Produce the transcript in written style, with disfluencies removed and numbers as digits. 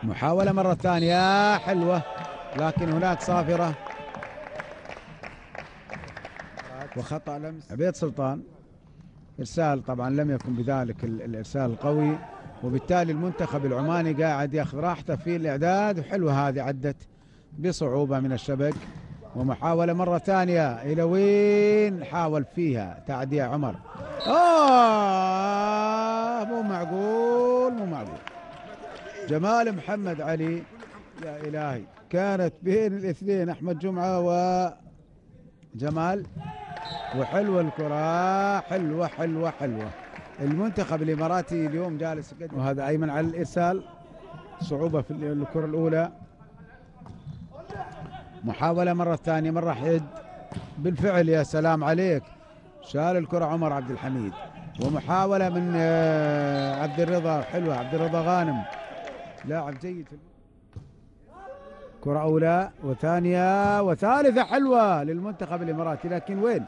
محاولة مرة ثانية حلوة، لكن هناك صافرة وخطأ لمس عبيد سلطان. إرسال طبعا لم يكن بذلك الإرسال القوي، وبالتالي المنتخب العماني قاعد ياخذ راحته في الإعداد. وحلوة هذه، عدت بصعوبة من الشبك. ومحاولة مرة ثانية، إلى وين حاول فيها تعدية عمر. مو معقول مو معقول. جمال محمد علي، يا إلهي، كانت بين الاثنين أحمد جمعة وجمال. وحلوة الكرة، حلوة حلوة حلوة. المنتخب الإماراتي اليوم جالس يقدم. وهذا أيمن على الإرسال، صعوبة في الكرة الأولى. محاولة مرة ثانية، مرة حد بالفعل. يا سلام عليك، شال الكرة عمر عبد الحميد. ومحاولة من عبد الرضا، حلوة عبد الرضا غانم، لاعب جيد. كرة أولى وثانية وثالثة حلوة للمنتخب الإماراتي، لكن وين